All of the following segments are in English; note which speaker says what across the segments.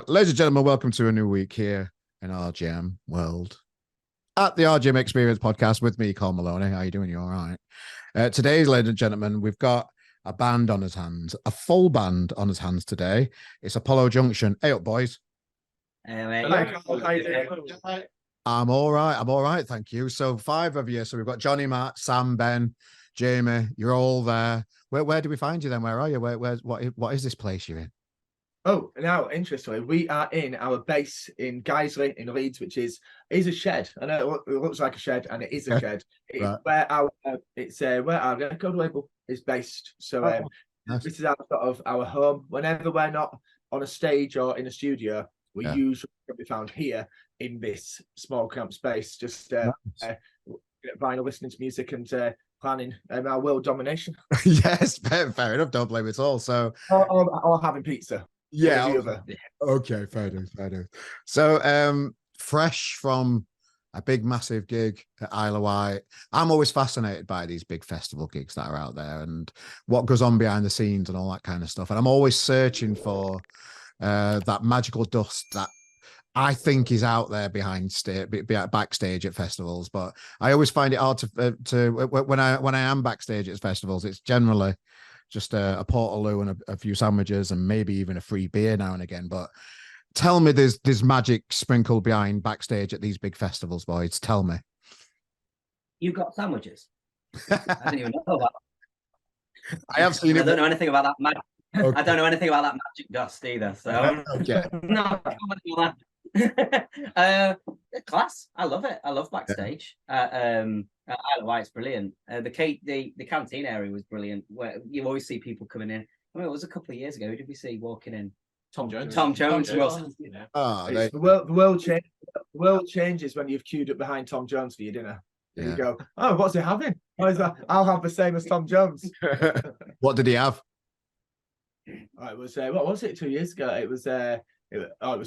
Speaker 1: ladies and gentlemen, welcome to a new week here in RGM world at the RGM Experience podcast with me, Carl Maloney. How are you doing? You all right? Today, ladies and gentlemen, we've got a band on his hands, a full band on his hands today. It's Apollo Junction. Hey up, boys.
Speaker 2: Hello, Carl. How you doing?
Speaker 1: I'm all right. I'm all right. Thank you. So 5 of you. So we've got Johnny, Matt, Sam, Ben, Jamie. You're all there. Where do we find you then? Where are you? What is this place you're in?
Speaker 2: Oh, now interestingly, we are in our base in Guiseley in Leeds, which is a shed. I know it looks like a shed, and it is a shed. It's right. Where our record label is based. So nice. This is our home. Whenever we're not on a stage or in a studio, we usually can be found here in this small cramped space, just vinyl, listening to music and planning our world domination.
Speaker 1: Yes, fair enough. Don't blame it at all. So
Speaker 2: or having pizza.
Speaker 1: Yeah. Okay. Fair enough. So, fresh from a big, massive gig at Isle of Wight, I'm always fascinated by these big festival gigs that are out there and what goes on behind the scenes and all that kind of stuff. And I'm always searching for that magical dust that I think is out there backstage at festivals. But I always find it hard to when I am backstage at festivals, it's generally just a portaloo and a few sandwiches and maybe even a free beer now and again. But tell me there's magic sprinkled behind backstage at these big festivals, boys. Tell me.
Speaker 3: You've got sandwiches? I didn't even know about that.
Speaker 1: I have seen it.
Speaker 3: I don't know anything about that magic.
Speaker 1: Okay.
Speaker 3: I don't know anything about that magic dust either. So
Speaker 1: okay.
Speaker 3: No, class. I love it. I love backstage. Isle of Wight's brilliant. The canteen area was brilliant. Where you always see people coming in. I mean, it was a couple of years ago. Who did we see walking in?
Speaker 2: Tom Jones.
Speaker 1: The
Speaker 2: world changes when you've queued up behind Tom Jones for your dinner.
Speaker 1: Yeah.
Speaker 2: You go, oh, what's he having? I'll have the same as Tom Jones.
Speaker 1: What did he have?
Speaker 2: It was what was it 2 years ago? It was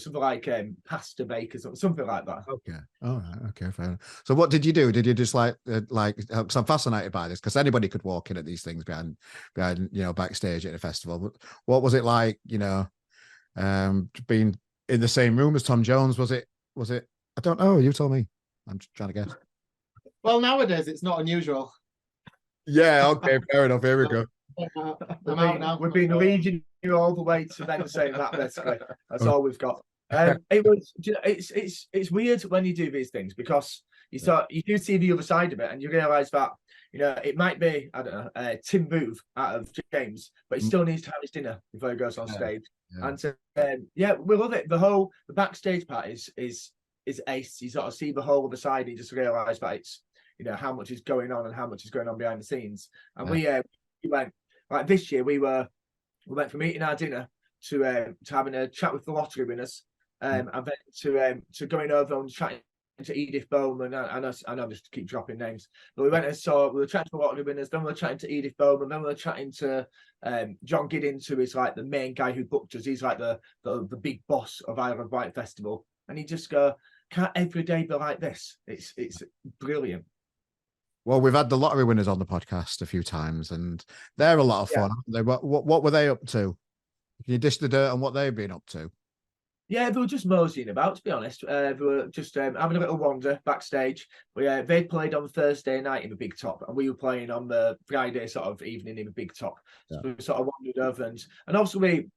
Speaker 2: something like pasta bake or something like that.
Speaker 1: Okay, all right, okay, fair enough. So what did you do? Did you just because I'm fascinated by this, because anybody could walk in at these things behind backstage at a festival. What was it like, being in the same room as Tom Jones? Was it I don't know, you told me. I'm just trying to guess.
Speaker 4: Well, nowadays it's not unusual.
Speaker 1: Yeah, okay, fair enough. Here we go.
Speaker 2: We've been leading you all the way to then saying that. Basically, that's all we've got. It's weird when you do these things, because you do see the other side of it, and you realise that it might be, I don't know, Tim Booth out of James, but he still needs to have his dinner before he goes on stage. And we love it. The backstage part is ace. You sort of see the whole other side. You just realise that it's how much is going on and how much is going on behind the scenes. And we went, like this year, we went from eating our dinner to having a chat with the lottery winners, and then to going over and chatting to Edith Bowman. I know I just keep dropping names, but we were chatting to the lottery winners, then we were chatting to Edith Bowman, then we were chatting to John Giddins, who is like the main guy who booked us. He's like the big boss of Isle of Wight Festival, and he just go, can't every day be like this? It's brilliant.
Speaker 1: Well, we've had the lottery winners on the podcast a few times, and they're a lot of fun. Aren't they? What were they up to? Can you dish the dirt on what they've been up to?
Speaker 2: Yeah, they were just moseying about, to be honest. They were just having a little wander backstage. They played on Thursday night in the Big Top, and we were playing on the Friday sort of evening in the Big Top. So we sort of wandered over, and also we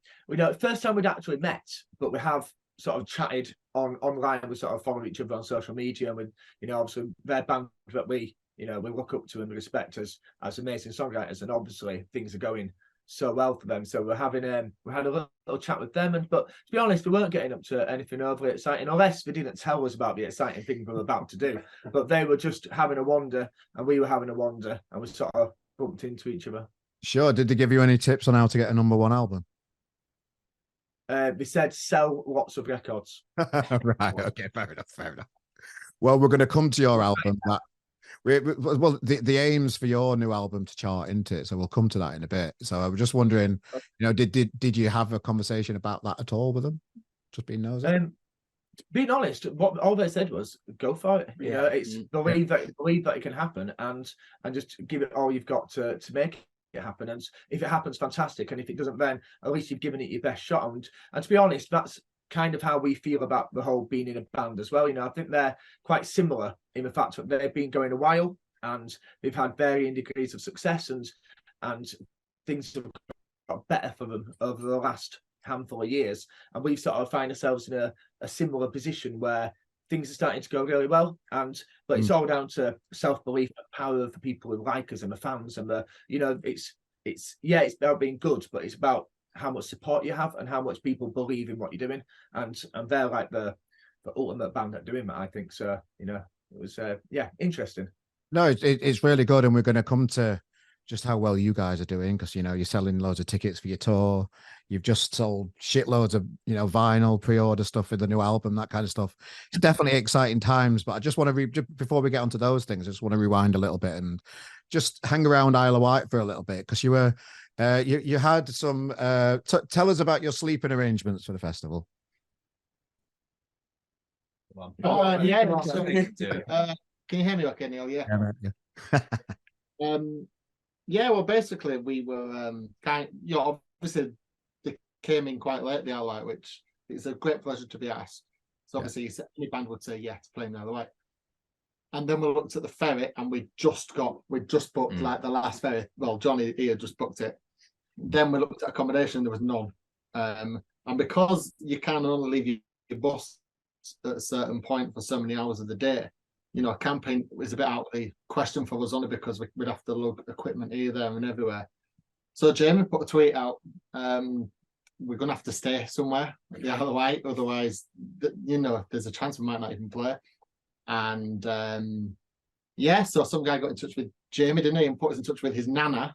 Speaker 2: first time we'd actually met, but we have sort of chatted online. We sort of follow each other on social media, and with obviously their band that we look up to and respect as amazing songwriters, and obviously things are going so well for them. So we had a little chat with them, but to be honest, we weren't getting up to anything overly exciting, unless they didn't tell us about the exciting thing we were about to do. But they were just having a wander, and we were having a wander, and we sort of bumped into each other. Sure.
Speaker 1: Did they give you any tips on how to get a #1 album?
Speaker 2: They said sell lots of records.
Speaker 1: Right. Okay. Fair enough. Well, we're going to come to your album. The aim's for your new album to chart into it, so we'll come to that in a bit. So I was just wondering, did you have a conversation about that at all with them? Just being nosy.
Speaker 2: Being honest, what all they said was go for it. It's believe that it can happen, and just give it all you've got to make it happen. And if it happens, fantastic. And if it doesn't, then at least you've given it your best shot. And to be honest, that's kind of how we feel about the whole being in a band as well. You know, I think they're quite similar in the fact that they've been going a while and they've had varying degrees of success, and things have got better for them over the last handful of years. And we've sort of find ourselves in a similar position where things are starting to go really well, but it's all down to self-belief and power of the people who like us and the fans, and it's about being good, but it's about how much support you have and how much people believe in what you're doing, and they're like the ultimate band at doing that, I think. So it was interesting.
Speaker 1: No, it's really good, and we're going to come to just how well you guys are doing, because you're selling loads of tickets for your tour. You've just sold shitloads of vinyl, pre-order stuff for the new album, that kind of stuff. It's definitely exciting times. But I just want to before we get onto those things, I just want to rewind a little bit and just hang around Isle of Wight for a little bit, because you were you had some. Tell us about your sleeping arrangements for the festival.
Speaker 4: Can you hear me okay, Neil? Yeah.
Speaker 1: Yeah.
Speaker 4: Well, basically, we were obviously they came in quite late, the Isle of Wight, which is a great pleasure to be asked. So obviously, any band would say yeah to play in the Isle of Wight. And then we looked at the ferry, and we just booked like the last ferry. Well, Johnny here just booked it. Then we looked at accommodation, there was none. And because you can only leave your bus at a certain point for so many hours of the day, camping was a bit out of the question for us, only because we'd have to lug equipment here, there, and everywhere. So Jamie put a tweet out. We're going to have to stay somewhere at the Isle of Wight, otherwise, there's a chance we might not even play. And so some guy got in touch with Jamie, didn't he, and put us in touch with his nana.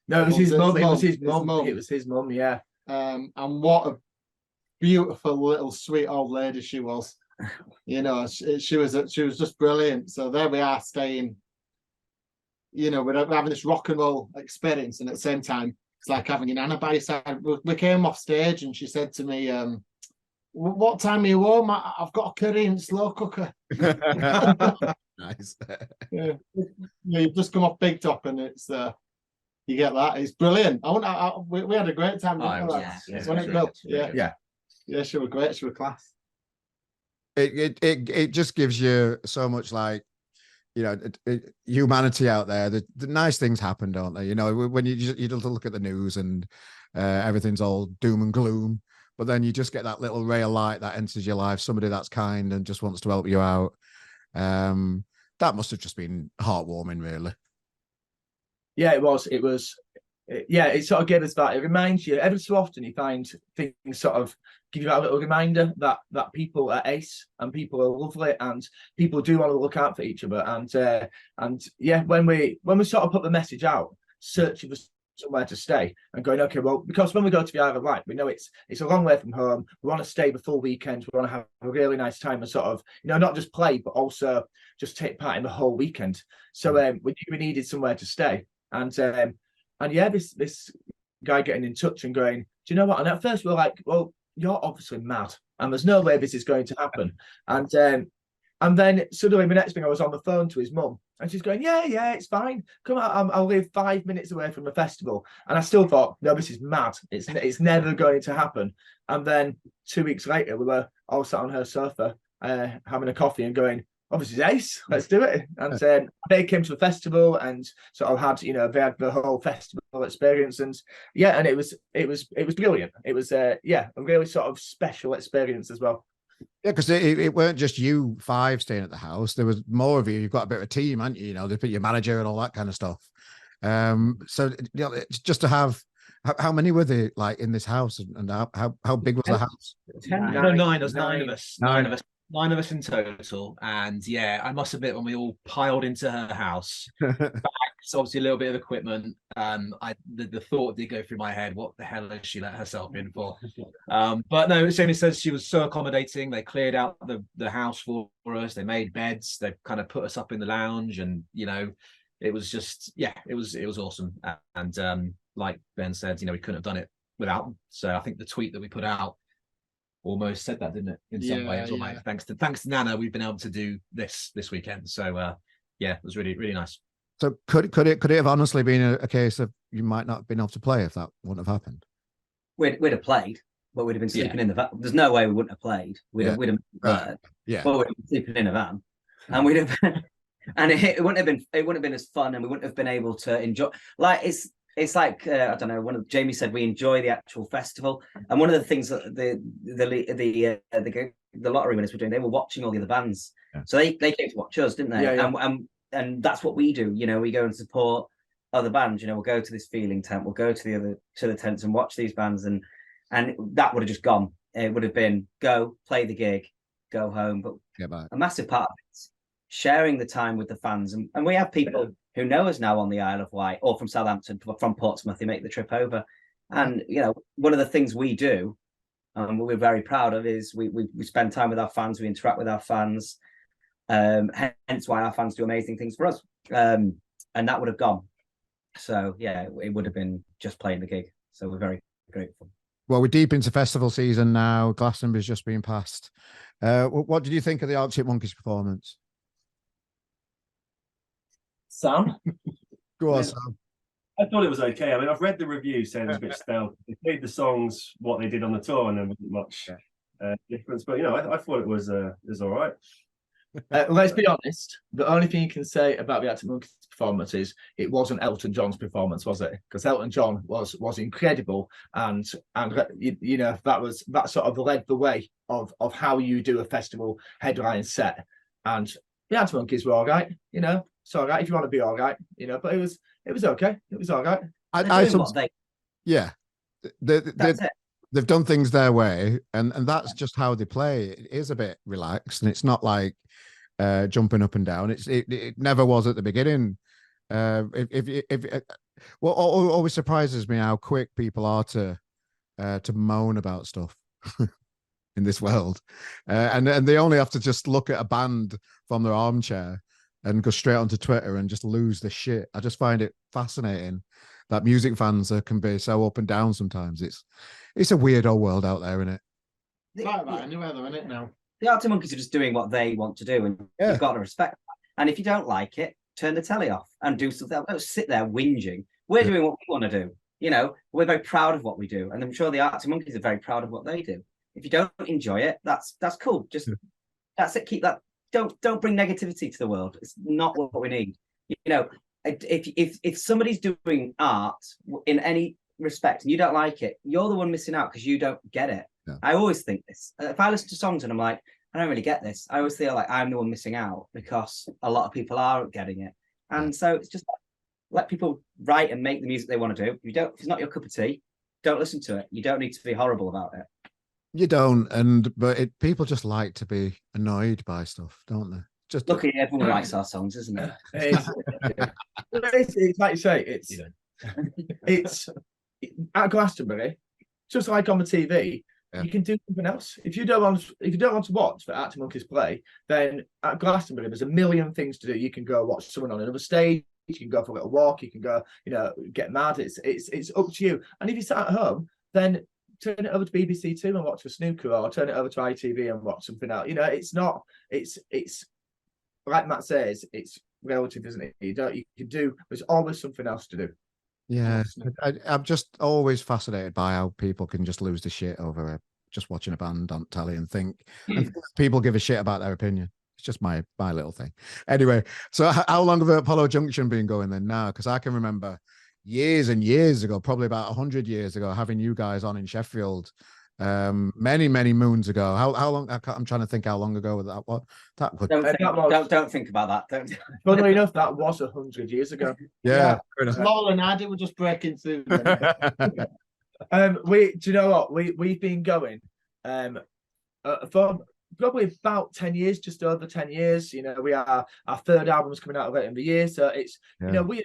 Speaker 2: No, it was his mum. It was his mum. It was his mum. Yeah.
Speaker 4: And what a beautiful little sweet old lady she was. She was just brilliant. So there we are, staying. We're having this rock and roll experience, and at the same time, it's like having your nana by your side. We came off stage, and she said to me, "What time are you home? I've got a curry and slow cooker."
Speaker 1: Nice.
Speaker 4: You've just come off Big Top, and it's you get that. It's brilliant. We had a great time. Yeah, she was great. She was class.
Speaker 1: It just gives you so much, like, humanity out there. The nice things happen, don't they? When you look at the news and everything's all doom and gloom, but then you just get that little ray of light that enters your life, somebody that's kind and just wants to help you out. That must have just been heartwarming, really.
Speaker 2: Yeah, it was. It sort of gave us that. It reminds you, every so often you find things sort of give you that little reminder that people are ace and people are lovely and people do want to look out for each other. And when we sort of put the message out, searching for somewhere to stay and going, okay, well, because when we go to the Isle of Wight, we know it's a long way from home. We want to stay the full weekend. We want to have a really nice time and sort of, not just play, but also just take part in the whole weekend. So we needed somewhere to stay. And this guy getting in touch and going, do you know what? And at first we were like, well, you're obviously mad, and there's no way this is going to happen. And then suddenly the next thing I was on the phone to his mum, and she's going, yeah, it's fine. Come on, I'll live 5 minutes away from the festival. And I still thought, no, this is mad. It's never going to happen. And then 2 weeks later, we were all sat on her sofa having a coffee and going, obviously ace, let's do it. And they came to the festival and sort of had, they had the whole festival experience, and it was brilliant. It was a really sort of special experience as well.
Speaker 1: Yeah, because it weren't just you five staying at the house. There was more of you. You've got a bit of a team, haven't you? They put your manager and all that kind of stuff. So it's just to have. How many were there, like, in this house, and how big was the house?
Speaker 5: 10, no, 9. There's 9 of us. 9 of us. 9 of us in total, and I must admit, when we all piled into her house, bags, obviously a little bit of equipment. The thought did go through my head: what the hell has she let herself in for? But no, as Jamie says, she was so accommodating. They cleared out the house for us. They made beds. They kind of put us up in the lounge, and it was just it was awesome. And like Ben said, we couldn't have done it without them. So I think the tweet that we put out almost said that, didn't it, in some way? Well, like, thanks to Nana, we've been able to do this weekend. So it was really, really nice.
Speaker 1: So could it have honestly been a case of you might not have been able to play if that wouldn't have happened?
Speaker 3: We'd have played. but we'd have been sleeping in the van. There's no way we wouldn't have played. We'd have been there, but we'd have been sleeping in a van, and we'd have been, and it wouldn't have been as fun, and we wouldn't have been able to enjoy. Like it's like I don't know. Jamie said we enjoy the actual festival, and one of the things that the lottery winners were doing, they were watching all the other bands, so they came to watch us, didn't they? And that's what we do. You know, we go and support other bands. You know, we'll go to this feeling tent, we'll go to the tents and watch these bands, and that would have just gone. It would have been go play the gig, go home. But a massive part of it's sharing the time with the fans, and we have people who know us now on the Isle of Wight or from Southampton, from Portsmouth. They make the trip over, and you know, one of the things we do, and we're very proud of, is we spend time with our fans, we interact with our fans. Hence why our fans do amazing things for us, and that would have gone. So yeah, it would have been just playing the gig. So we're very grateful.
Speaker 1: Well, we're deep into festival season now. Glastonbury's just been passed. What did you think of the Arctic Monkeys performance?
Speaker 6: Sam?
Speaker 1: Go on, Sam.
Speaker 6: I thought it was okay. I mean, I've read the review saying it was a bit stale. They played the songs what they did on the tour, and there wasn't much difference. But you know, I thought it was all right.
Speaker 2: Let's be honest. The only thing you can say about the Arctic Monkeys performance is it wasn't Elton John's performance, was it? Because Elton John was incredible, and you know, that sort of led the way of how you do a festival headline set. And the Arctic Monkeys were all right. You know, it's all right if you want to be all right. You know, but it was okay. It was all right.
Speaker 1: They've done things their way, and that's just how they play. It is a bit relaxed, and it's not like jumping up and down. It never was at the beginning. What always surprises me how quick people are to moan about stuff in this world, and they only have to just look at a band from their armchair and go straight onto Twitter and just lose the shit. I just find it fascinating that music fans can be so up and down sometimes. It's a weird old world out there, isn't it?
Speaker 4: Anywhere though, isn't it now?
Speaker 3: The Arctic Monkeys are just doing what they want to do, and you've got to respect that. And if you don't like it, turn the telly off and do something. Don't sit there whinging. We're doing what we want to do. You know, we're very proud of what we do, and I'm sure the Arctic Monkeys are very proud of what they do. If you don't enjoy it, that's cool. Just that's it. Keep that. Don't bring negativity to the world. It's not what we need. You know, if somebody's doing art in any respect and you don't like it, you're the one missing out because you don't get it. Yeah. I always think this. If I listen to songs and I'm like, I don't really get this, I always feel like I'm the one missing out because a lot of people aren't getting it. And so it's just let people write and make the music they want to do. If it's not your cup of tea, don't listen to it. You don't need to be horrible about it.
Speaker 1: You don't, but people just like to be annoyed by stuff, don't they? Just
Speaker 3: luckily everyone likes our songs, isn't it?
Speaker 2: It's like you say, it's at Glastonbury, just like on the TV. Yeah. You can do something else. If you don't want to watch the Arctic Monkeys play, then at Glastonbury there's a million things to do. You can go watch someone on another stage. You can go for a little walk. You can go, you know, get mad. It's up to you. And if you sat at home, then turn it over to BBC Two and watch the snooker, or turn it over to ITV and watch something else. You know, it's like Matt says, it's relative, isn't it? You can do. There's always something else to do.
Speaker 1: Yeah, I'm just always fascinated by how people can just lose the shit over just watching a band on telly and think people give a shit about their opinion. It's just my little thing. Anyway, so how long have Apollo Junction been going then now? Because I can remember years and years ago, probably about 100 years ago, having you guys on in Sheffield. Many moons ago. How long? I'm trying to think how long ago that was.
Speaker 3: Don't think about that.
Speaker 2: Funnily enough, that was 100 years ago.
Speaker 1: Yeah.
Speaker 4: Laurel and I were just breaking through.
Speaker 2: Do you know what? We've been going for probably about 10 years, just over 10 years. You know, our third album's coming out later in the year, so it's you know, we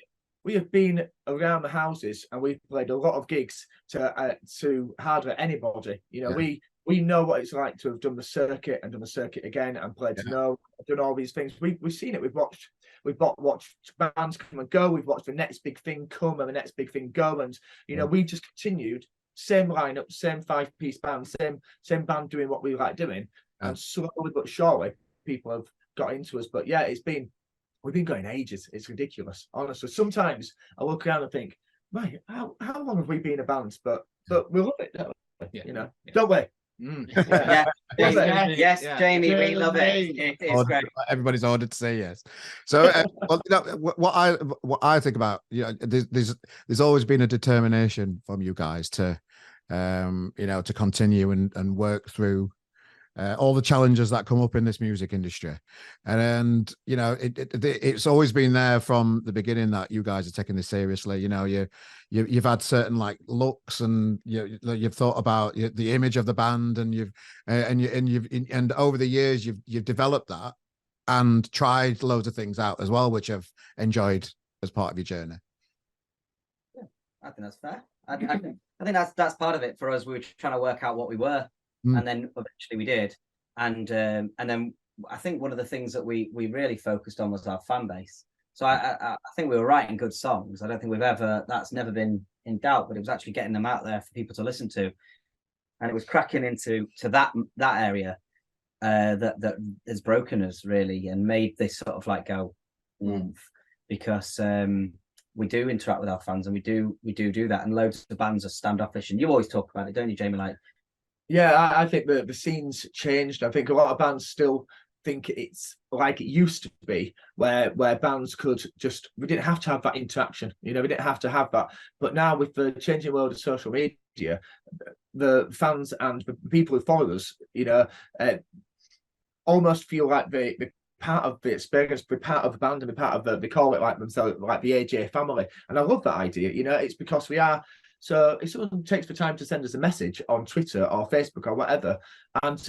Speaker 2: have been around the houses and we've played a lot of gigs to hardly anybody. You know, we know what it's like to have done the circuit and done the circuit again and played to know, done all these things. We've seen it. We've watched bands come and go. We've watched the next big thing come and the next big thing go. And you know, we just continued, same lineup, same 5-piece band, same band doing what we like doing. And slowly but surely, people have got into us. But yeah, we've been going ages. It's ridiculous, honestly. Sometimes I look around and think, right, how long have we been a band? But we love it. You know, don't we?
Speaker 3: Yeah, yes, Jamie, we love it. It's great.
Speaker 1: Everybody's ordered to say yes. So, well, you know, what I think about, you know, there's always been a determination from you guys to, you know, to continue and work through all the challenges that come up in this music industry, and you know it's always been there from the beginning that you guys are taking this seriously. You know, you've had certain like looks, and you've thought about the image of the band, and you've over the years you've developed that and tried loads of things out as well, which I've enjoyed as part of your journey.
Speaker 3: Yeah, I think that's fair. I think that's part of it for us. We were trying to work out what we were. And then eventually we did, and then I think one of the things that we really focused on was our fan base. So I think we were writing good songs. I don't think that's never been in doubt, but it was actually getting them out there for people to listen to, and it was cracking into that area that has broken us really and made this sort of like go because we do interact with our fans, and we do that, and loads of bands are standoffish, and you always talk about it, don't you, Jamie? Like,
Speaker 2: yeah, I think the scene's changed. I think a lot of bands still think it's like it used to be, where bands we didn't have to have that interaction. You know, we didn't have to have that. But now with the changing world of social media, the fans and the people who follow us, you know, almost feel like they part of the experience, be part of the band, and be part of they call it like themselves, like the AJ family. And I love that idea. You know, it's because we are. So if someone takes the time to send us a message on Twitter or Facebook or whatever, and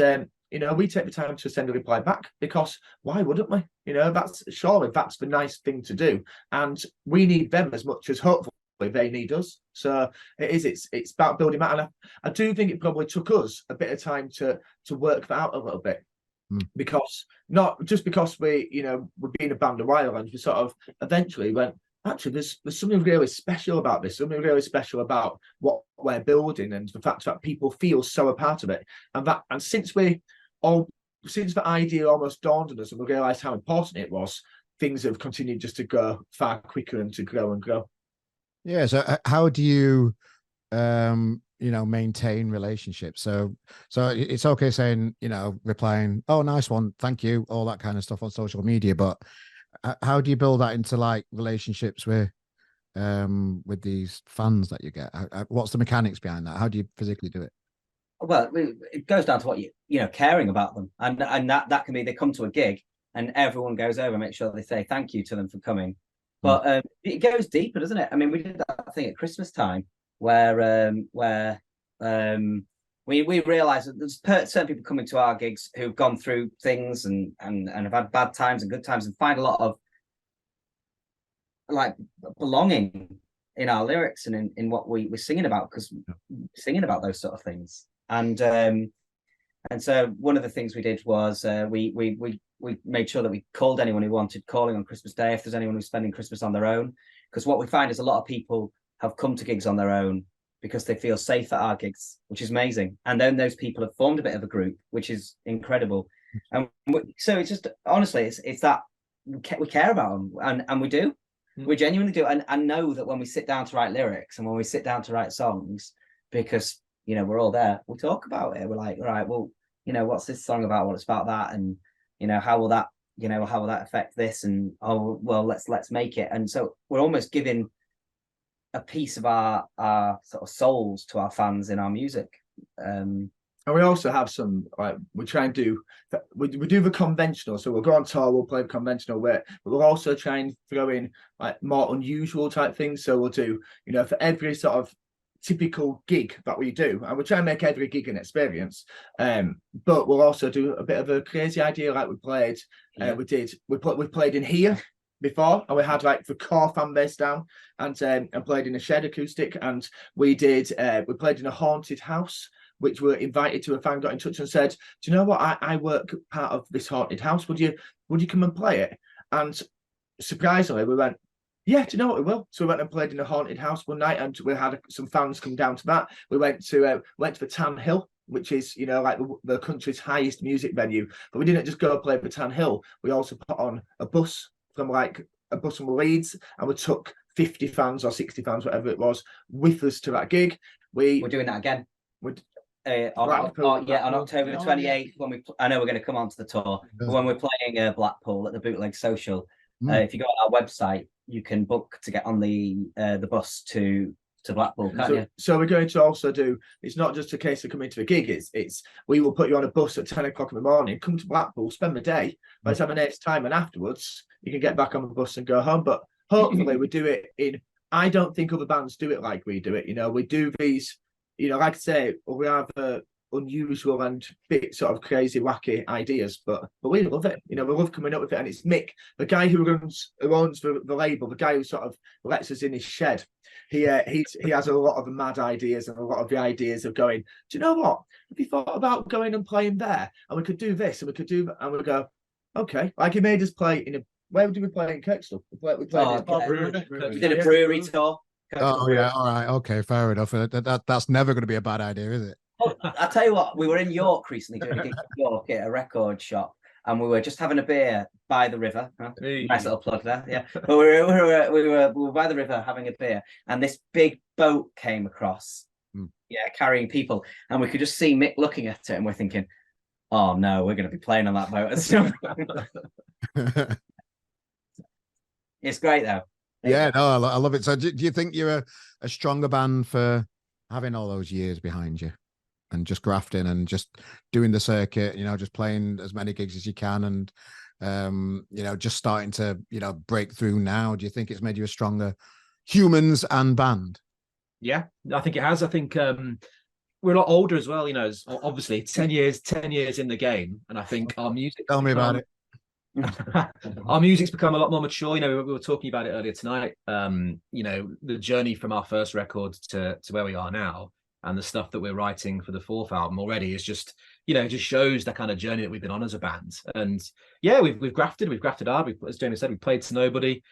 Speaker 2: you know, we take the time to send a reply back, because why wouldn't we? You know, that's the nice thing to do, and we need them as much as hopefully they need us. So it's about building that, and I do think it probably took us a bit of time to work that out a little bit. Because not just because we've been a band a while, and we sort of eventually went, actually, there's something really special about this, something really special about what we're building, and the fact that people feel so a part of it. And since the idea almost dawned on us and we realised how important it was, things have continued just to go far quicker and to grow and grow.
Speaker 1: Yeah. So how do you, maintain relationships? So it's okay saying, replying, "Oh, nice one, thank you," all that kind of stuff on social media, but how do you build that into like relationships with these fans that you get? What's the mechanics behind that? How do you physically do it?
Speaker 3: Well, it goes down to what caring about them, and that can be they come to a gig and everyone goes over and make sure they say thank you to them for coming. But it goes deeper, doesn't it? I mean, we did that thing at Christmas time where we realised that there's certain people coming to our gigs who've gone through things and have had bad times and good times, and find a lot of like belonging in our lyrics and in what we're singing about, because we're singing about those sort of things. And so one of the things we did was we made sure that we called anyone who wanted calling on Christmas Day, if there's anyone who's spending Christmas on their own, because what we find is a lot of people have come to gigs on their own because they feel safe at our gigs, which is amazing. And then those people have formed a bit of a group, which is incredible. And so it's just, honestly, it's that we care about them, and we do. We genuinely do. And know that when we sit down to write lyrics and when we sit down to write songs, because, we're all there, we talk about it. We're like, right, well, what's this song about? Well, it's about that. And, how will that affect this? And, oh, well, let's make it. And so we're almost giving a piece of our sort of souls to our fans in our music.
Speaker 2: And we also have some, like, we try and do, we do the conventional. So we'll go on tour, we'll play the conventional bit, but we'll also try and throw in like more unusual type things. So we'll do, for every sort of typical gig that we do, and we'll try and make every gig an experience. But we'll also do a bit of a crazy idea, like we played, we played in here before, and we had like the core fan base down, and played in a shed acoustic, and we played in a haunted house, which were invited to. A fan got in touch and said, "Do you know what? I work part of this haunted house. Would you come and play it?" And surprisingly, we went, "Yeah, do you know what? We will." So we went and played in a haunted house one night, and we had some fans come down to that. We went to the Tan Hill, which is like the country's highest music venue. But we didn't just go play the Tan Hill. We also put on a bus from Leeds, and we took 50 fans or 60 fans, whatever it was, with us to that gig.
Speaker 3: We're doing that again.
Speaker 2: Blackpool.
Speaker 3: On October the
Speaker 4: Oh,
Speaker 3: 28th, when I know we're going to come onto the tour, but when we're playing Blackpool at the Bootleg Social, if you go on our website, you can book to get on the bus to Blackpool, can't you?
Speaker 2: So we're going to also do. It's not just a case of coming to a gig. It's we will put you on a bus at 10 o'clock in the morning. Come to Blackpool, spend the day. By the time the next time, and afterwards you can get back on the bus and go home. But hopefully we do it in. I don't think other bands do it like we do it. You know, we do these. You know, like I say, we have unusual and bit sort of crazy, wacky ideas, but we love it. You know, we love coming up with it. And it's Mick, the guy who owns the label, the guy who sort of lets us in his shed. He has a lot of mad ideas and a lot of the ideas of going, do you know what? Have you thought about going and playing there? And we could do this and we could do that. And we go, okay. Like he made us play in where did we play in Kirkstall? We played
Speaker 3: we did a brewery tour.
Speaker 1: Oh yeah, all right, okay, fair enough. That's never going to be a bad idea, is it?
Speaker 3: Well, I'll tell you what, we were in York recently doing a gig in York at a record shop, and we were just having a beer by the river. Nice little plug there, yeah. But we were by the river having a beer, and this big boat came across, carrying people, and we could just see Mick looking at it, and we're thinking, oh no, we're going to be playing on that boat. It's great though.
Speaker 1: Yeah, no, I love it. So do you think you're a stronger band for having all those years behind you and just grafting and just doing the circuit, you know, just playing as many gigs as you can and, you know, just starting to, you know, break through now? Do you think it's made you a stronger humans and band?
Speaker 5: Yeah, I think it has. I think we're a lot older as well, you know, obviously 10 years in the game. And I think our music...
Speaker 1: Tell me about it.
Speaker 5: Our music's become a lot more mature. You know, we were talking about it earlier tonight. You know, the journey from our first record to where we are now, and the stuff that we're writing for the fourth album already is just, you know, just shows the kind of journey that we've been on as a band. And yeah, we've grafted hard. As Jamie said, we played to nobody.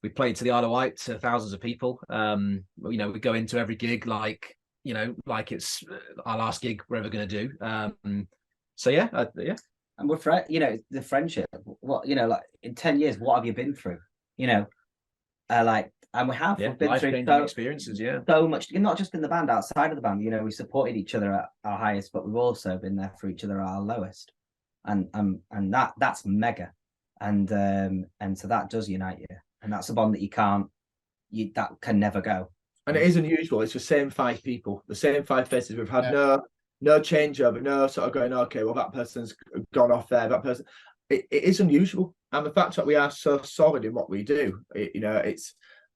Speaker 5: We played to the Isle of Wight to thousands of people. You know, we go into every gig like, you know, like it's our last gig we're ever going to do. So yeah.
Speaker 3: And we're you know, the friendship. What, you know, like in 10 years, what have you been through? You know, like, and we've been through
Speaker 5: experiences. Yeah,
Speaker 3: so much. Not just in the band, outside of the band. You know, we supported each other at our highest, but we've also been there for each other at our lowest, and that's mega, and so that does unite you, and that's a bond that that can never go.
Speaker 2: And it is unusual. It's the same 5 people, the same 5 faces. We've had no changeover, no sort of going, okay, well, that person's gone off there, that person. It is unusual. And the fact that we are so solid in what we do, you know,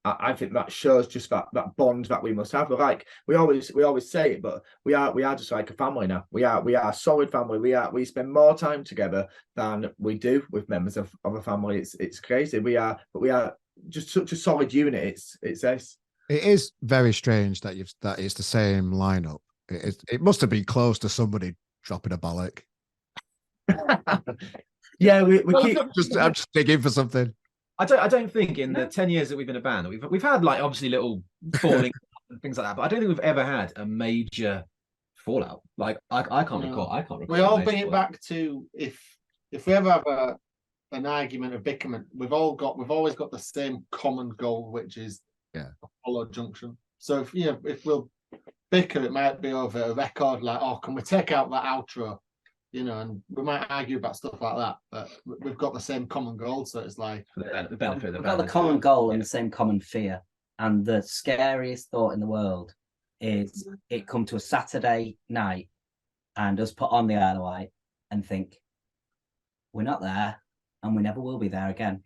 Speaker 2: I think that shows just that bond that we must have. But like we always say it, but we are just like a family now. We are a solid family. We spend more time together than we do with members of a family. It's crazy. We are just such a solid unit. It's this.
Speaker 1: It is very strange that it's the same lineup. It must have been close to somebody dropping a bollock.
Speaker 2: Yeah, we keep.
Speaker 1: I'm just digging for something.
Speaker 5: I don't think in the 10 years that we've been a band, we've had like obviously little falling and things like that, but I don't think we've ever had a major fallout. Like I can't recall.
Speaker 4: We all bring it back to if we ever have an argument, a bickerment, we've always got the same common goal, which is follow Junction. So if we'll bicker, it might be over a record like, oh, can we take out that outro? You know, and we might argue about stuff like that, but we've got the same common goal, so it's like
Speaker 3: the benefit of the band. We've got the common goal and the same common fear. And the scariest thought in the world is it come to a Saturday night and us put on the Isle of Wight and think, we're not there and we never will be there again.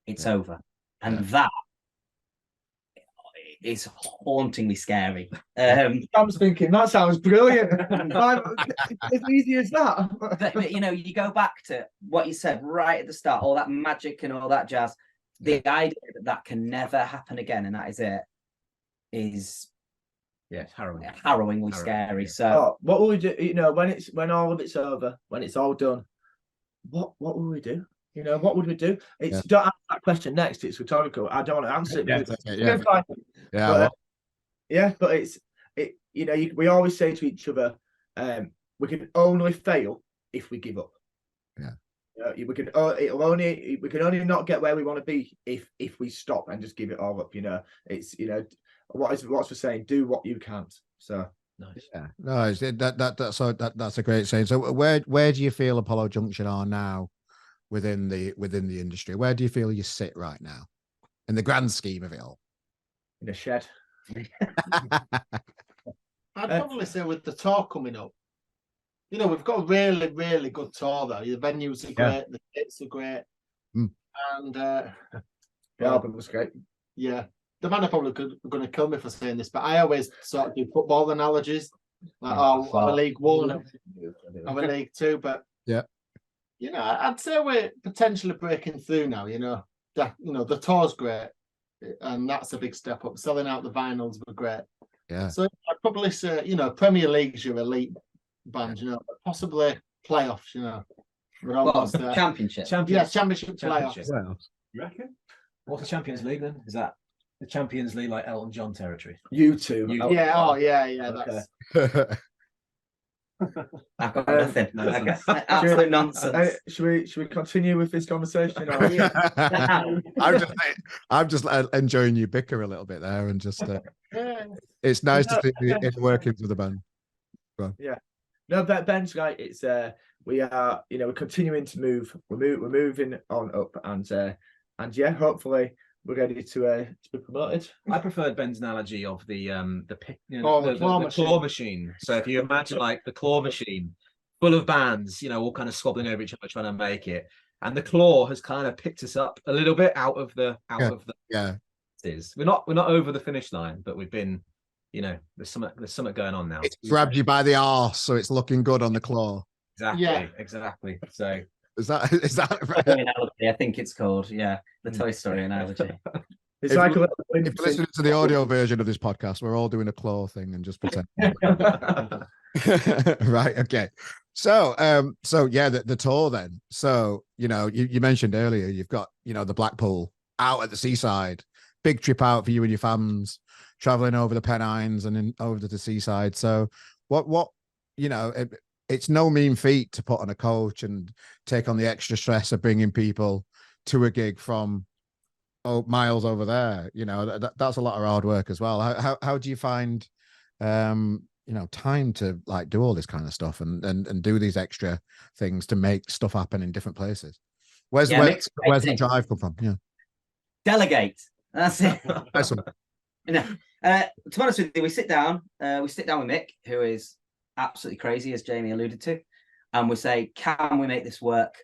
Speaker 3: It's over. And that is hauntingly scary.
Speaker 2: I was thinking that sounds brilliant. As easy as that.
Speaker 3: But, you know, you go back to what you said right at the start, all that magic and all that jazz. The idea that can never happen again, and that is it, is harrowingly scary. So,
Speaker 2: what will we do? You know, when all of it's over, when it's all done, what will we do? You know, what would we do? Don't ask that question next. It's rhetorical. I don't want to answer it. But it's you know, we always say to each other, we can only fail if we give up. We can only not get where we want to be if we stop and just give it all up. You know, it's, you know, what's the saying? Do what you can't. So
Speaker 5: Nice.
Speaker 1: Yeah, no, that's a great saying. So where do you feel Apollo Junction are now within the industry? Where do you feel you sit right now in the grand scheme of it all?
Speaker 2: In a shed.
Speaker 4: I'd probably say with the tour coming up, we've got a really, really good tour though. The venues are great, the kits are great, and
Speaker 2: the album was great.
Speaker 4: Yeah, the man are probably going to kill me for saying this, but I always sort of do football analogies, like I'm a League One, I'm a League Two, but I'd say we're potentially breaking through now. The tour's great, and that's a big step up. Selling out the vinyls were great.
Speaker 1: Yeah.
Speaker 4: So I'd probably say, Premier League's your elite band, possibly playoffs, We're almost there.
Speaker 3: Championship.
Speaker 4: Championship playoffs.
Speaker 1: Well,
Speaker 6: You reckon?
Speaker 5: What's the Champions League then? Is that the Champions League like Elton John territory?
Speaker 2: U2.
Speaker 4: Yeah.
Speaker 2: Okay.
Speaker 3: I've got nothing. Absolute nonsense.
Speaker 2: Should we continue with this conversation? Or...
Speaker 1: I'm just enjoying you bicker a little bit there, and just it's nice to see the inner workings of the band.
Speaker 2: Yeah, no, but Ben's right. It's we are we're continuing to move. We're moving on up, and yeah, hopefully we're ready to be promoted.
Speaker 5: I preferred Ben's analogy of the
Speaker 4: claw
Speaker 5: machine. So if you imagine like the claw machine full of bands, all kind of squabbling over each other trying to make it, and the claw has kind of picked us up a little bit out of the. We're not over the finish line, but we've been, there's something going on now.
Speaker 1: It's grabbed you by the arse, so it's looking good on the claw.
Speaker 5: Exactly. So
Speaker 1: is that right?
Speaker 3: Analogy, I think it's called, the Toy Story analogy.
Speaker 2: It's
Speaker 1: if
Speaker 2: like
Speaker 1: you're listening to the audio version of this podcast, we're all doing a claw thing and just pretend. Right. Okay. So, the tour then. So, you mentioned earlier, you've got, the Blackpool out at the seaside, big trip out for you and your fans, traveling over the Pennines and then over to the seaside. So what, it's no mean feat to put on a coach and take on the extra stress of bringing people to a gig from miles over there. That's a lot of hard work as well. How do you find time to like do all this kind of stuff and do these extra things to make stuff happen in different places? Where's the drive come from?
Speaker 3: Delegate. That's it.
Speaker 1: Nice one.
Speaker 3: To be honest with you, we sit down with Mick, who is absolutely crazy, as Jamie alluded to, and we say, can we make this work?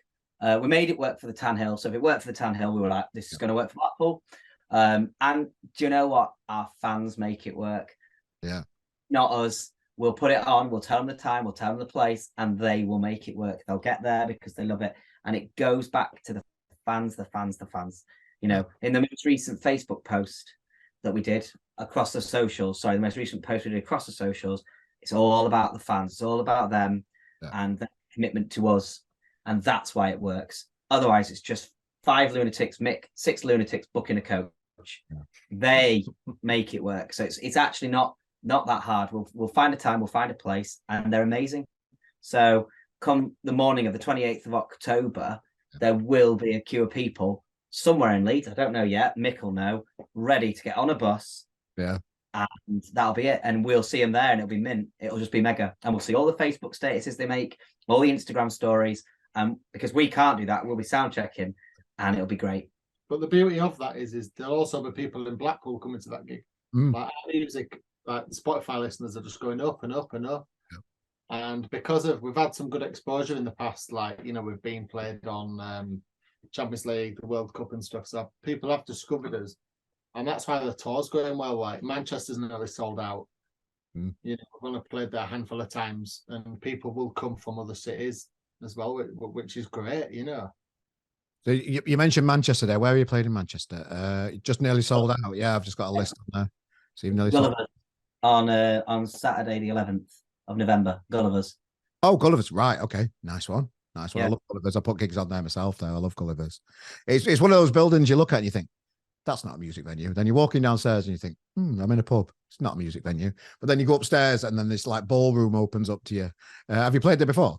Speaker 3: We made it work for the Tan Hill. So if it worked for the Tan Hill, we were like, this is going to work for Blackpool. And do you know what? Our fans make it work.
Speaker 1: Yeah. Not
Speaker 3: us. We'll put it on. We'll tell them the time. We'll tell them the place, and they will make it work. They'll get there because they love it. And it goes back to the fans. In the most recent Facebook post that we did across the socials, the most recent post we did across the socials, it's all about the fans. It's all about them and their commitment to us. And that's why it works. Otherwise, it's just 5 lunatics, Mick, 6 lunatics booking a coach. Yeah. They make it work. So it's actually not that hard. We'll find a time, we'll find a place, and they're amazing. So come the morning of the 28th of October, there will be a queue of people somewhere in Leeds. I don't know yet. Mick will know, ready to get on a bus.
Speaker 1: Yeah.
Speaker 3: And that'll be it. And we'll see them there, and it'll be mint. It'll just be mega. And we'll see all the Facebook statuses they make, all the Instagram stories. Because we can't do that, we'll be sound checking, and it'll be great.
Speaker 4: But the beauty of that is there'll also be people in Blackpool coming to that gig. Like our music, like Spotify listeners are just going up and up and up. Yeah. And because we've had some good exposure in the past, we've been played on Champions League, the World Cup and stuff. So people have discovered us. And that's why the tour's going well. Like Manchester's nearly sold out. We've only played there a handful of times, and people will come from other cities as well, which is great,
Speaker 1: So you mentioned Manchester there. Where are you playing in Manchester? Just nearly sold out. Yeah, I've just got a list on there. So you've nearly sold out.
Speaker 3: On Saturday the 11th of November, Gulliver's.
Speaker 1: Oh, Gulliver's, right? Okay, nice one. Yeah. I love Gulliver's. I put gigs on there myself. There, I love Gulliver's. It's one of those buildings you look at and you think, that's not a music venue. Then you're walking downstairs and you think, I'm in a pub. It's not a music venue. But then you go upstairs and then this like ballroom opens up to you. Have you played there before?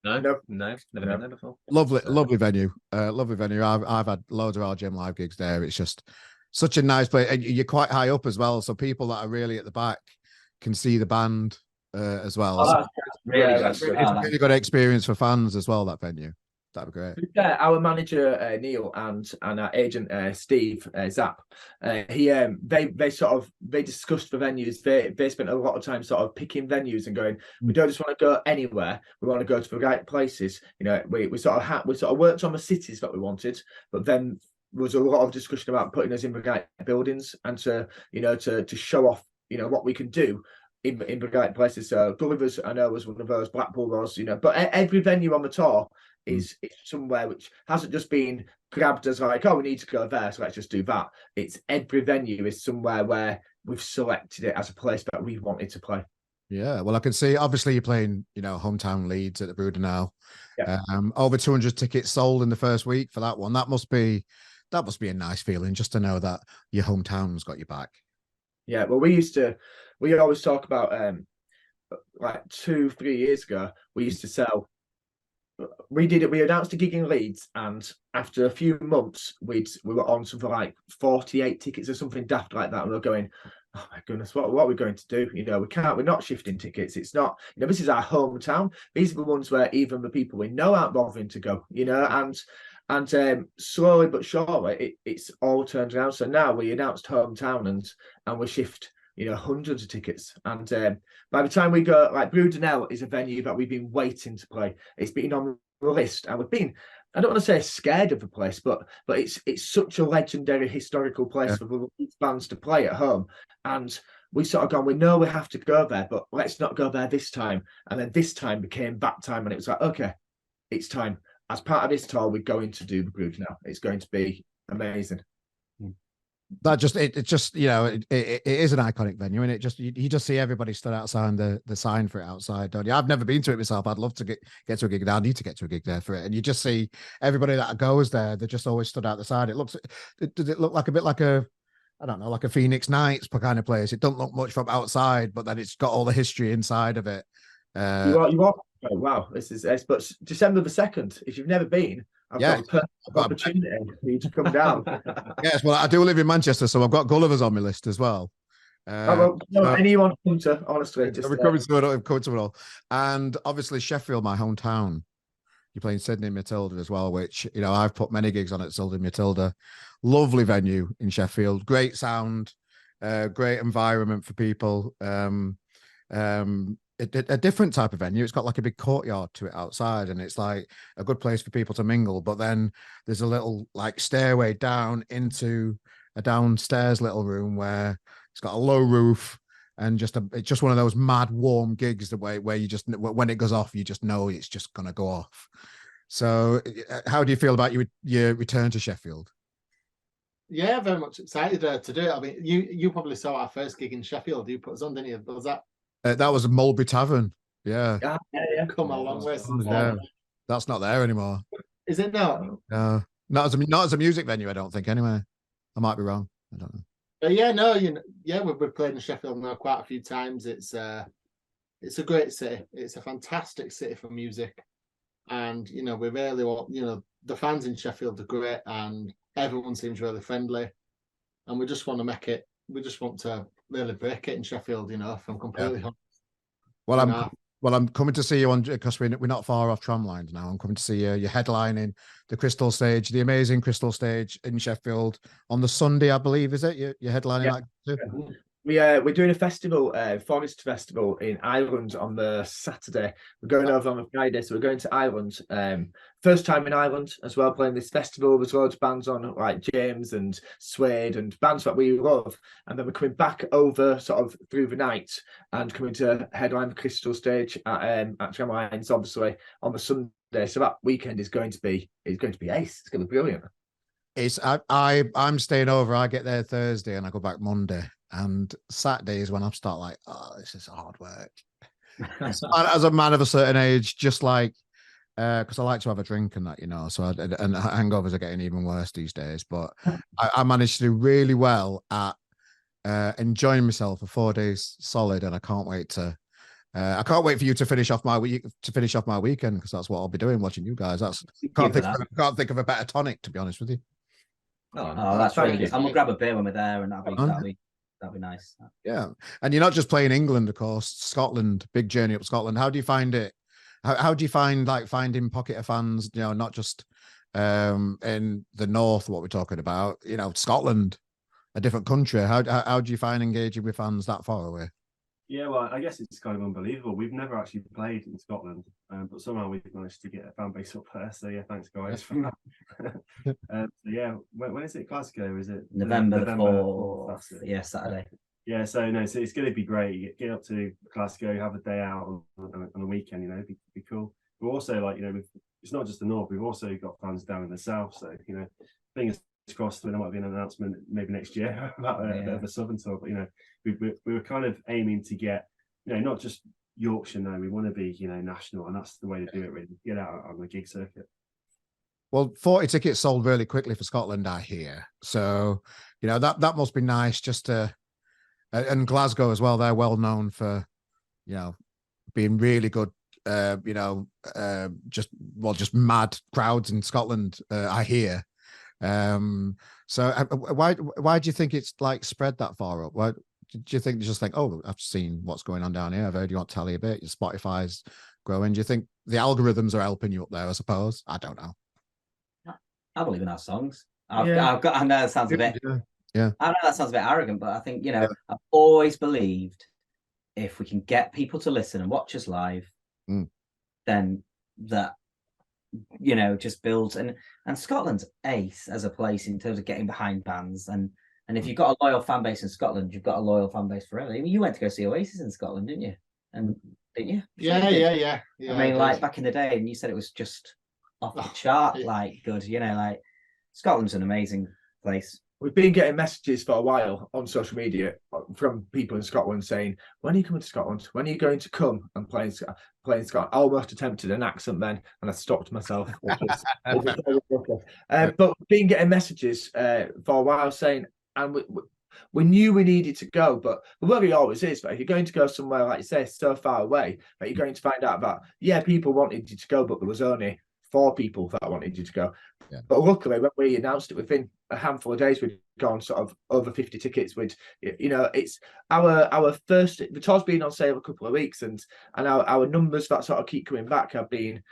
Speaker 5: No, never been there before.
Speaker 1: Lovely venue. Lovely venue. I've had loads of our gym live gigs there. It's just such a nice place. And you're quite high up as well. So people that are really at the back, can see the band as well.
Speaker 3: Oh,
Speaker 1: So
Speaker 3: that's really good.
Speaker 2: that's
Speaker 3: Oh,
Speaker 2: good.
Speaker 1: it's a
Speaker 3: that's-
Speaker 1: really good experience for fans as well, that venue. That'd be great.
Speaker 2: To be fair, our manager Neil and our agent Steve Zapp, they discussed the venues. They spent a lot of time sort of picking venues and going, we don't just want to go anywhere. We want to go to the right places. You know, we sort of worked on the cities that we wanted, but then there was a lot of discussion about putting us in the right buildings and to show off what we can do in the right places. So Gulliver's, I know, was one of those. Blackpool was, but every venue on the tour is somewhere which hasn't just been grabbed as like, oh, we need to go there, so let's just do that. It's every venue is somewhere where we've selected it as a place that we wanted to play.
Speaker 1: Yeah, well, I can see. Obviously, you're playing, hometown Leeds at the Bruder now.
Speaker 2: Yeah.
Speaker 1: Over 200 tickets sold in the first week for that one. That must be a nice feeling just to know that your hometown's got your back.
Speaker 2: Yeah, well, we always talk about like 2-3 years ago, we used to sell. We announced a gig in Leeds, and after a few months, we were on something like 48 tickets or something daft like that. And we were going, oh my goodness, what are we going to do? We're not shifting tickets. It's not, this is our hometown. These are the ones where even the people we know aren't bothering to go, and slowly but surely it's all turned around. So now we announced hometown and we shift, hundreds of tickets. And by the time we go, like Brudenell is a venue that we've been waiting to play. It's been on the list, and we've been, I don't want to say scared of the place, but it's such a legendary historical place for the bands to play at home. And we sort of gone, we know we have to go there, but let's not go there this time. And then this time became that time, and it was like, okay, it's time. As part of this tour, we're going to do the Brudenell. It's going to be amazing.
Speaker 1: That just it is an iconic venue, and it just you just see everybody stood outside the sign for it outside, don't you? I've never been to it myself. I'd love to get to a gig there. I need to get to a gig there for it, and you just see everybody that goes there. They just always stood out the side. Does it look like a bit like a, I don't know, like a Phoenix Nights kind of place? It doesn't look much from outside, but then it's got all the history inside of it.
Speaker 2: You are. Oh, wow, but December the 2nd. If you've never been, I've got a perfect opportunity for you to come down.
Speaker 1: Yes, well, I do live in Manchester, so I've got Gulliver's on my list as well.
Speaker 2: Anyone come to, honestly.
Speaker 1: We're coming to it all. And obviously Sheffield, my hometown. You're playing Sydney Matilda as well, which, I've put many gigs on at Sydney Matilda. Lovely venue in Sheffield. Great sound, great environment for people. A different type of venue. It's got like a big courtyard to it outside, and it's like a good place for people to mingle. But then there's a little like stairway down into a downstairs little room where it's got a low roof and it's just one of those mad warm gigs where you just, when it goes off, you just know it's just gonna go off. So how do you feel about your return to Sheffield?
Speaker 4: Yeah, very much excited to do it. I mean, you probably saw our first gig in Sheffield. You put us on, didn't you? Was that?
Speaker 1: That was Mulberry Tavern. Yeah.
Speaker 4: Come a long way since then.
Speaker 1: That's not there anymore.
Speaker 4: Is it not?
Speaker 1: No, not as a music venue. I don't think. Anyway, I might be wrong. I don't know.
Speaker 4: We've played in Sheffield now quite a few times. It's a great city. It's a fantastic city for music, and we really want. The fans in Sheffield are great, and everyone seems really friendly, and we just want to make it. We just want to really break it in Sheffield, if I'm completely honest.
Speaker 1: Well, I'm coming to see you on, because we're not far off tram lines now. I'm coming to see you. You're headlining the Crystal Stage, the amazing Crystal Stage in Sheffield on the Sunday, I believe, is it? You're headlining that too?
Speaker 2: We're doing a festival, Forest Festival in Ireland on the Saturday. We're going over on the Friday, so we're going to Ireland. First time in Ireland as well, playing this festival. There's loads of bands on, like James and Suede and bands that we love. And then we're coming back over sort of through the night and coming to headline the Crystal Stage at Tramlines, obviously, on the Sunday. So that weekend is going to be ace. It's going to be brilliant.
Speaker 1: I'm staying over. I get there Thursday and I go back Monday. And Saturday is when I start like, oh, this is hard work. As a man of a certain age, just like, because I like to have a drink and that, so and hangovers are getting even worse these days. But I managed to do really well at enjoying myself for 4 days solid, and I can't wait for you to finish off my weekend, because that's what I'll be doing, watching you guys. Can't think of a better tonic, to be honest with you.
Speaker 3: Oh, that's really good. I'm gonna grab a beer when we're there, and that'll be. That'd be nice.
Speaker 1: Yeah, and you're not just playing England, of course. Scotland, big journey up Scotland. How do you find it? How do you find like finding pocket of fans? You know, not just in the north, what we're talking about. You know, Scotland, a different country. How do you find engaging with fans that far away?
Speaker 6: Yeah, well, I guess it's kind of unbelievable. We've never actually played in Scotland, but somehow we've managed to get a fan base up there. So yeah, thanks guys for that. So yeah, when is it? Glasgow? Is it
Speaker 3: November the
Speaker 6: 4th?
Speaker 3: 4th. Yeah, Saturday.
Speaker 6: Yeah, so no, so it's going to be great. Get up to Glasgow, have a day out on the weekend. You know, be cool. But also, like, you know, it's not just the north. We've also got fans down in the south. So you know, fingers crossed there might be an announcement maybe next year about a bit of a southern tour. But you know, we were kind of aiming to get, you know, not just Yorkshire. No, we want to be, you know, national, and that's the way to do it. Really, get out on the gig circuit.
Speaker 1: Well, 40 tickets sold really quickly for Scotland, I hear. So, you know, that must be nice just to, and Glasgow as well. They're well known for, you know, being really good, you know, just mad crowds in Scotland, I hear. So why do you think it's like spread that far up? Why do you think just think, oh, I've seen what's going on down here. I've heard you want to tell you a bit. Your Spotify's growing. Do you think the algorithms are helping you up there? I suppose. I don't know.
Speaker 3: I believe in our songs. I know that sounds a bit.
Speaker 1: Yeah.
Speaker 3: I know that sounds a bit arrogant, but I think, you know, I've always believed if we can get people to listen and watch us live, then that, you know, just builds. And Scotland's ace as a place in terms of getting behind bands. And if you've got a loyal fan base in Scotland, you've got a loyal fan base forever. I mean, you went to go see Oasis in Scotland, didn't you? And didn't you?
Speaker 4: Yeah.
Speaker 3: I mean, like back in the day, and you said it was just off the chart, like good. You know, like Scotland's an amazing place.
Speaker 2: We've been getting messages for a while on social media from people in Scotland saying, "When are you coming to Scotland? When are you going to come and play in Scotland?" I almost attempted an accent then, and I stopped myself. But we've been getting messages for a while saying, and we knew we needed to go, but the worry always is that if you're going to go somewhere, like you say, so far away, that you're going to find out about, people wanted you to go, but there was only 4 people that wanted you to go. Yeah. But luckily, when we announced it, within a handful of days, we'd gone sort of over 50 tickets. You know, it's our first. The tour's been on sale a couple of weeks, and our numbers that sort of keep coming back have been,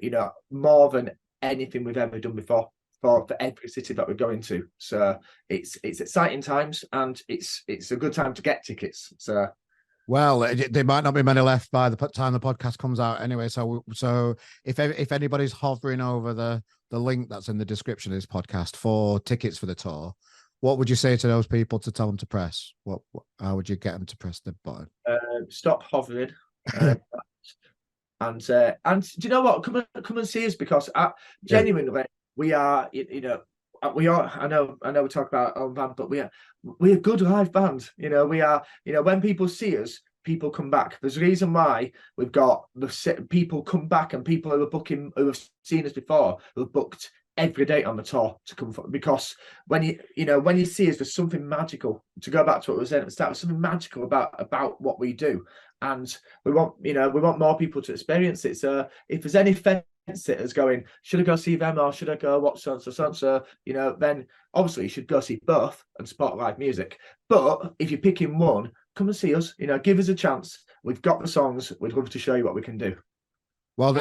Speaker 2: you know, more than anything we've ever done before for every city that we're going to. So it's exciting times, and it's a good time to get tickets. So.
Speaker 1: Well, there might not be many left by the time the podcast comes out anyway. So if anybody's hovering over the link that's in the description of this podcast for tickets for the tour, what would you say to those people to tell them to press? How would you get them to press the button?
Speaker 2: Stop hovering. And do you know what? Come and see us, because genuinely we are, you know, we are. I know we talk about our own band, but we're a good live band. You know, we are. You know, when people see us, people come back. There's a reason why we've got the people come back, and people who have seen us before, who have booked every date on the tour to come from, because when you see us, there's something magical. To go back to what we were saying at the start, there's something magical about what we do, and we want more people to experience it. So if there's any fence sitters going, should I go see them or should I go watch so, you know, then obviously you should go see both and support live music. But if you're picking one, come and see us. You know, give us a chance. We've got the songs. We'd love to show you what we can do.
Speaker 1: Well,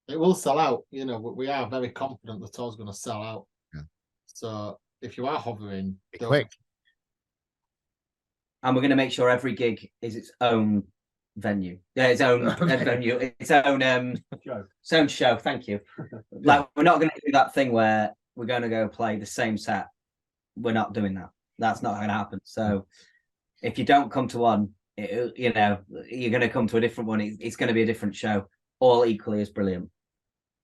Speaker 4: it will sell out. You know, we are very confident the tour's going to sell out.
Speaker 1: Yeah.
Speaker 4: So if you are hovering,
Speaker 1: quick.
Speaker 3: And we're going to make sure every gig is its own venue. Yeah, its own venue, its own show. Thank you. Like, we're not going to do that thing where we're going to go play the same set. We're not doing that. That's not going to happen. So if you don't come to one, you know, you're going to come to a different one. It's going to be a different show, all equally as brilliant.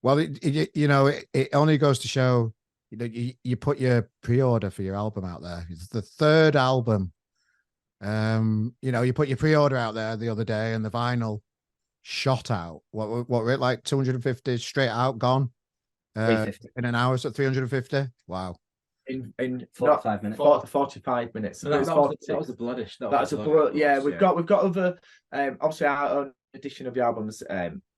Speaker 1: Well, you know, it only goes to show, you know, you put your pre-order for your album out there. It's the 3rd album. You know, you put your pre-order out there the other day, and the vinyl shot out. What were it, like 250 straight out gone?
Speaker 3: 350
Speaker 1: in an hour, so 350. Wow.
Speaker 2: In
Speaker 3: 45 minutes.
Speaker 2: 45 minutes.
Speaker 5: So that was the bloodish.
Speaker 2: That's a blood. Yeah, we've got other. Obviously, our own edition of the albums,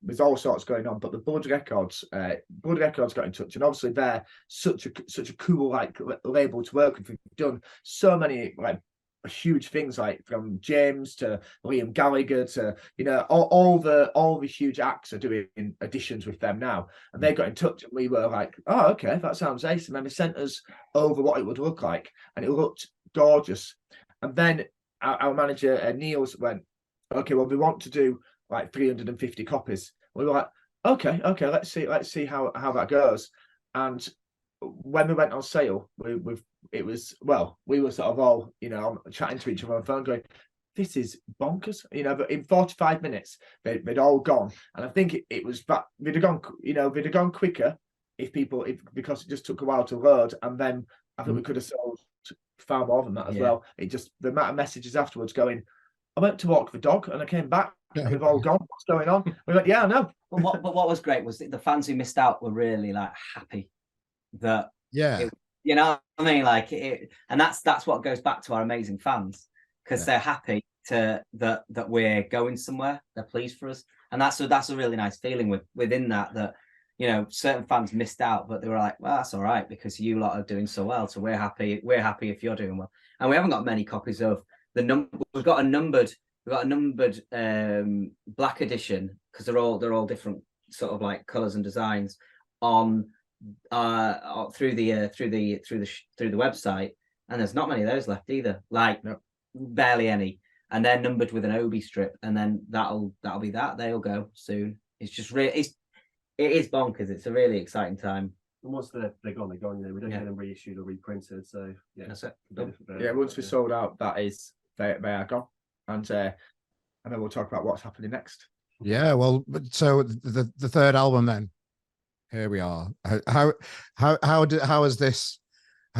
Speaker 2: there's all sorts going on, but the Blood Records got in touch, and obviously they're such a cool like label to work with. We've done so many like huge things, like from James to Liam Gallagher to all the huge acts are doing editions with them now, and they got in touch, and we were like, oh, okay, that sounds ace. And then they sent us over what it would look like, and it looked gorgeous. And then our manager Niels went, okay, well, we want to do like 350 copies. We were like, okay, let's see how that goes. And when we went on sale, we were sort of all chatting to each other on the phone, going, "This is bonkers!" But in 45 minutes, they'd all gone, and I think it was that they'd have gone quicker because it just took a while to load, and then I think we could have sold far more than that as well. It just the amount of messages afterwards going, I went to walk the dog and I came back and they've all gone. What's going on? We went, yeah, I know.
Speaker 3: But what was great was the fans who missed out were really like happy that you know what I mean, like it, and that's what goes back to our amazing fans, because they're happy that we're going somewhere. They're pleased for us, and that's a really nice feeling within that certain fans missed out, but they were like, well, that's all right because you lot are doing so well, so we're happy if you're doing well. And we haven't got many copies of the number. We've got a numbered black edition, because they're all different sort of like colors and designs on through the website, and there's not many of those left either, like barely any, and they're numbered with an Obi strip, and then that'll be that. They'll go soon. It's just really it is bonkers. It's a really exciting time.
Speaker 6: And once they're gone, we don't get them reissued or reprinted. So
Speaker 3: that's it.
Speaker 2: Once we're sold out, that is they are gone, and then we'll talk about what's happening next.
Speaker 1: Yeah, well, so the third album then. Here we are. How is this?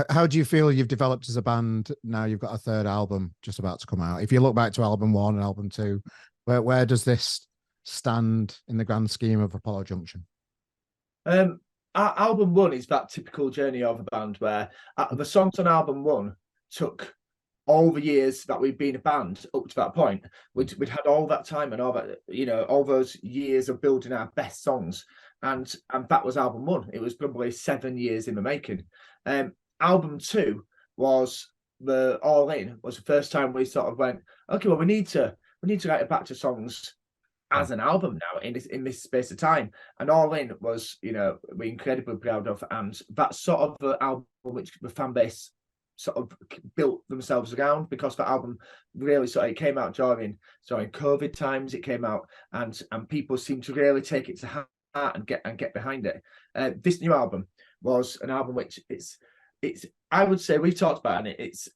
Speaker 1: How do you feel you've developed as a band now? You've got a third album just about to come out. If you look back to album 1 and album 2, where does this stand in the grand scheme of Apollo Junction?
Speaker 2: Album 1 is that typical journey of a band where the songs on album 1 took all the years that we've been a band up to that point. We'd had all that time and all that, all those years of building our best songs. And that was album 1. It was probably 7 years in the making. Album 2 was the All In. Was the first time we sort of went, okay, well, we need to write back to songs as an album now in this space of time. And All In was, we're incredibly proud of, and that's sort of the album which the fan base sort of built themselves around, because that album really it came out during COVID times. It came out and people seemed to really take it to heart and get behind it. This new album was an album which it's I would say, we've talked about it, it's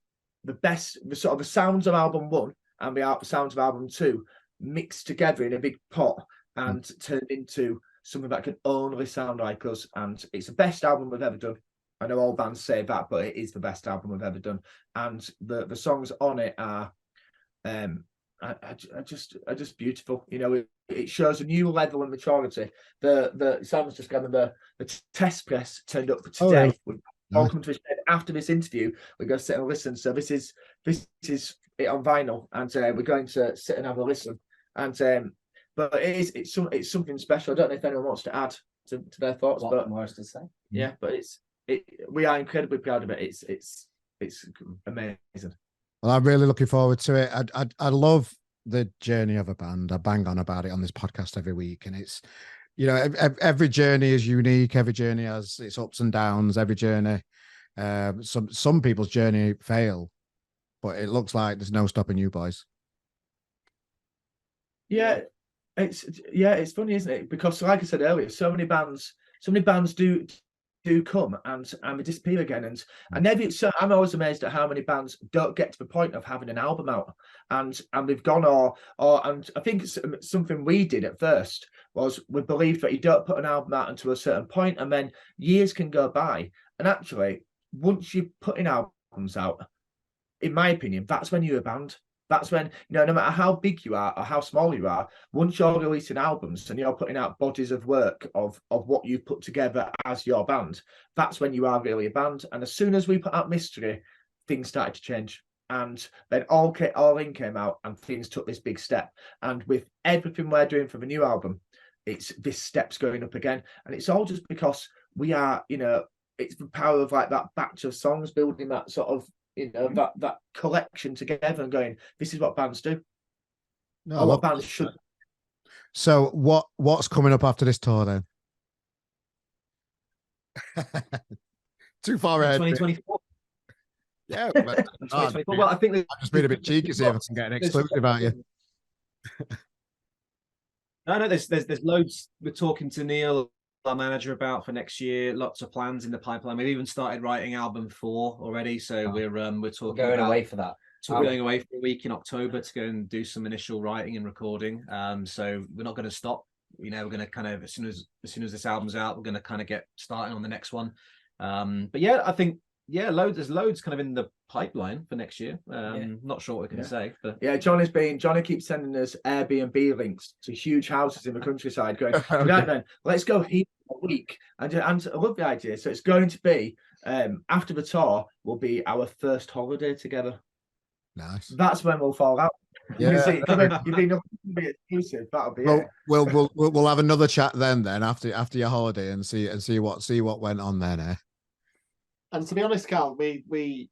Speaker 2: the best, the sort of the sounds of album 1 and the sounds of album 2 mixed together in a big pot and turned into something that can only sound like us. And it's the best album we've ever done. I know all bands say that, but it is the best album we've ever done. And the songs on it are just beautiful. It shows a new level of maturity. The Sam's just given the test press turned up for today. All come to us after this interview. We're going to sit and listen. So this is it on vinyl, and we're going to sit and have a listen. And but it's something special. I don't know if anyone wants to add to their thoughts.
Speaker 3: What more is to say?
Speaker 2: Yeah, but we are incredibly proud of it. It's amazing.
Speaker 1: Well, I'm really looking forward to it. I love the journey of a band. I bang on about it on this podcast every week, and it's every journey is unique. Every journey has its ups and downs. Every journey, some people's journey fail, but it looks like there's no stopping you boys.
Speaker 2: Yeah, it's funny, isn't it? Because like I said earlier, so many bands do come and they disappear again, and I'm always amazed at how many bands don't get to the point of having an album out and they've gone and I think it's something we did at first was we believed that you don't put an album out until a certain point, and then years can go by, and actually once you're putting albums out, in my opinion, that's when you're a band. That's when, no matter how big you are or how small you are, once you're releasing albums and you're putting out bodies of work of what you've put together as your band, that's when you are really a band. And as soon as we put out Mystery, things started to change. And then All In came out, and things took this big step. And with everything we're doing for the new album, this step's going up again. And it's all just because we are, it's the power of like that batch of songs building that sort of, that collection together and going, this is what bands do.
Speaker 1: No,
Speaker 2: Or what bands should.
Speaker 1: So what's coming up after this tour then? Too far ahead.
Speaker 5: 2024.
Speaker 1: Yeah. But,
Speaker 5: 2024. Well, I think
Speaker 1: I've just been a bit cheeky see if I can get an exclusive out you.
Speaker 5: No, there's loads we're talking to Neil, our manager, about for next year. Lots of plans in the pipeline. We've even started writing album 4 already. So we're talking
Speaker 3: Going
Speaker 5: about
Speaker 3: away for that.
Speaker 5: we're going away for a week in October to go and do some initial writing and recording. So we're not going to stop. We're going to kind of as soon as this album's out, we're going to kind of get starting on the next one. But yeah, I think there's loads kind of in the pipeline for next year. Not sure what we can say, but
Speaker 2: Johnny keeps sending us Airbnb links to huge houses in the countryside, going, right then, let's go here a week. And I love the idea. So it's going to be after the tour will be our first holiday together.
Speaker 1: Nice.
Speaker 2: That's when we'll fall out.
Speaker 1: Yeah.
Speaker 2: You've been exclusive. That'll be it.
Speaker 1: We'll have another chat then after your holiday and see what went on then.
Speaker 4: And to be honest, Carl, we're going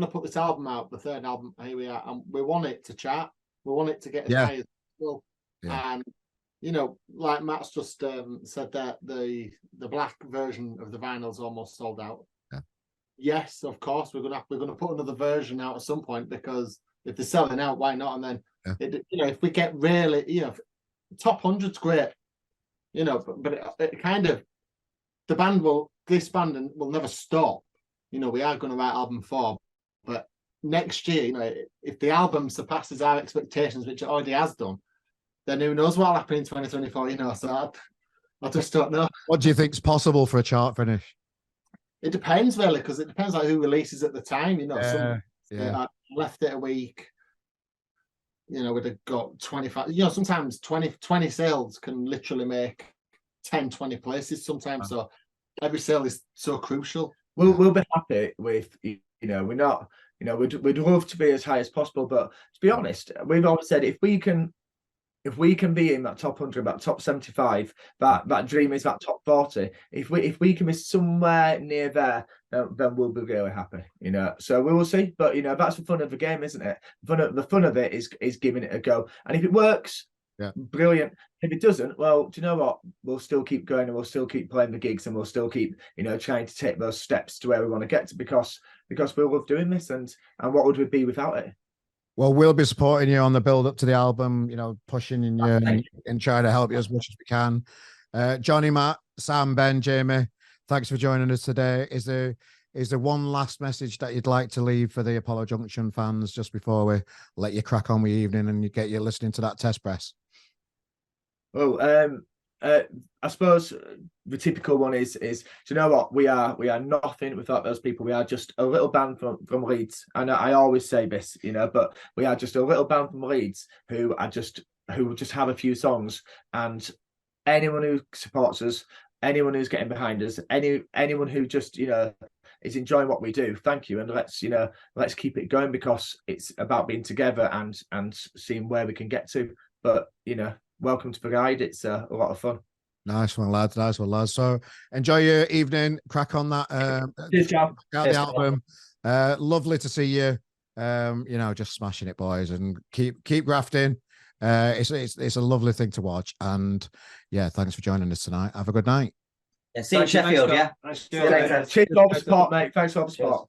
Speaker 4: to put this album out, the third album. Here we are, and we want it to chart. We want it to get as high as possible. Yeah. And like Matt's just said, that the black version of the vinyl's almost sold out.
Speaker 1: Yeah.
Speaker 4: Yes, of course, we're gonna put another version out at some point, because if they're selling out, why not? And then if we get really, top 100's great, but it kind of, this band will never stop. We are going to write album 4, but next year, if the album surpasses our expectations, which it already has done, then who knows what'll happen in 2024, so I just don't know.
Speaker 1: What do you think's possible for a chart finish?
Speaker 4: It depends, really, because it depends who releases at the time,
Speaker 1: I
Speaker 4: left it a week, we'd have got 25, sometimes 20 sales can literally make 10, 20 places sometimes, so every sale is so crucial.
Speaker 2: We'll be happy with, we're not, we'd love to be as high as possible, but to be honest, we've always said if we can be in that top 100, that top 75, that dream is that top 40. If we can be somewhere near there, then we'll be really happy, So we will see, but that's the fun of the game, isn't it? The fun of it is giving it a go, and if it works, brilliant. If it doesn't, well, do you know what? We'll still keep going, and we'll still keep playing the gigs, and we'll still keep, trying to take those steps to where we want to get to, because we love doing this, and what would we be without it?
Speaker 1: Well, we'll be supporting you on the build up to the album, pushing in you and trying to help you as much as we can. Johnny, Matt, Sam, Ben, Jamie, thanks for joining us today. Is there one last message that you'd like to leave for the Apollo Junction fans just before we let you crack on with your evening and you get you listening to that test press?
Speaker 2: Well, I suppose the typical one is do you know what, we are nothing without those people. We are just a little band from Leeds, and I always say this, but we are just a little band from Leeds who just have a few songs, and anyone who supports us, anyone who's getting behind us, anyone who just is enjoying what we do, thank you, and let's keep it going, because it's about being together and seeing where we can get to. But welcome to the ride. It's a lot of fun.
Speaker 1: Nice one, lads. So enjoy your evening. Crack on that.
Speaker 2: Cheers, Jav.
Speaker 1: Out the album. Lovely to see you. Just smashing it, boys, and keep grafting. It's a lovely thing to watch. And thanks for joining us tonight. Have a good night.
Speaker 3: See you in Sheffield.
Speaker 2: Cheers for all the support, mate. Thanks for all the support.